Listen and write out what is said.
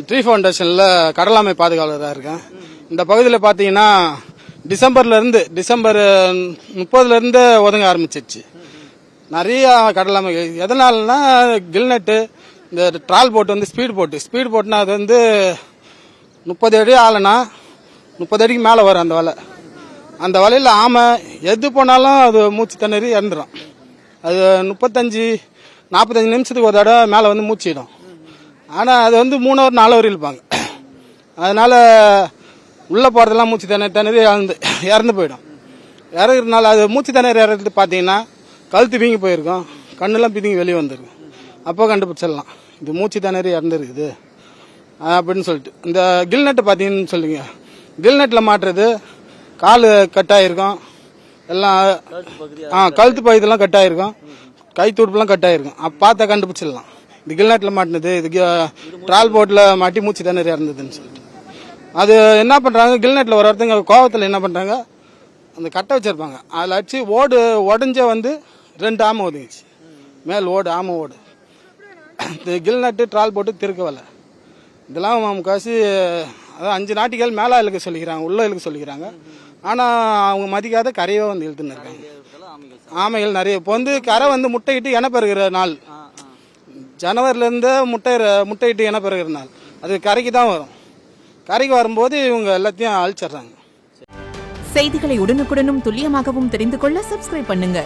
Tree ஃபவுண்டேஷனில் கடலாமை பாதுகாவலராக இருக்கேன். இந்த பகுதியில் பார்த்தீங்கன்னா டிசம்பர் 30 ஒதுங்க ஆரம்பிச்சிருச்சு நிறைய கடலாமை. எதனாலனா கில்நெட்டு இந்த ட்ரால் போட்டு வந்து ஸ்பீட் போட்டுனா அது வந்து 30 அடி ஆளுனா 30 அடிக்கு மேலே வரும் அந்த வலையில் ஆமை எது போனாலும் அது மூச்சு திணறி இறந்துடும். அது 35-45 நிமிஷத்துக்கு ஒரு தடவை மேலே வந்து மூச்சிடும். ஆனால் அது வந்து 3 ஹவர் 4 ஹவர் இழுப்பாங்க. அதனால் உள்ளே போகிறதெல்லாம் மூச்சு திணறி இறந்து போயிடும். இறங்குறதுனால அது மூச்சு திணறி இறங்குறது பார்த்தீங்கன்னா கழுத்து வீங்கி போயிருக்கும், கண்ணெல்லாம் பிதுங்கி வெளியே வந்துருக்கும். அப்போ கண்டுபிடிச்சிடலாம் இது மூச்சு திணறி இறந்துருக்குது அப்படின்னு சொல்லிட்டு. இந்த கில்நெட்டு பார்த்தீங்கன்னு சொல்லுங்க, கில்நெட்டில் மாட்டுறது கால் கட்டாயிருக்கும், எல்லாம் கழுத்து பகுதியெல்லாம் கட்டாயிருக்கும், கை துடுப்புலாம் கட்டாயிருக்கும். அப்போ பார்த்தா கண்டுபிடிச்சிடலாம் இது கில்நெட்டில் மாட்டினது, இது ட்ரால் போட்டில் மாட்டி மூச்சு திணறி இறந்ததுன்னு சொல்லிட்டு. அது என்ன பண்ணுறாங்க, கில்நெட்டில் ஒரு ஒருத்தங்க கோவத்தில் என்ன பண்ணுறாங்க, அந்த கட்டை வச்சுருப்பாங்க, அதில் அடிச்சு ஓடு உடஞ்ச வந்து 2 ஆமை ஒதுங்கிச்சு. மேல் ஓடு ஆமை ஓடு. இந்த கில்நெட்டு ட்ரால் போட்டு திருக்க வலை இதெல்லாம் முக்காசி அதான் 5 நாட்டிகள் மேலே இழுக்க சொல்லிக்கிறாங்க, உள்ளே இழுக்க சொல்லிக்கிறாங்க. ஆனால் அவங்க மதிக்காத கரையவே வந்து இழுத்துன்னு இருக்காங்க. ஆமைகள் நிறைய. இப்போ வந்து கரை வந்து முட்டையிட்டு இனப்பெறுகிற நாள், ஜனவரிலேருந்து முட்டையிட்டு இனப்பெறுகிற நாள். அது கரைக்கு தான் வரும். கரைக்கு வரும்போது இவங்க எல்லாத்தையும் அழிச்சிடுறாங்க. செய்திகளை உடனுக்குடனும் துல்லியமாகவும் தெரிந்து கொள்ள சப்ஸ்கிரைப் பண்ணுங்க.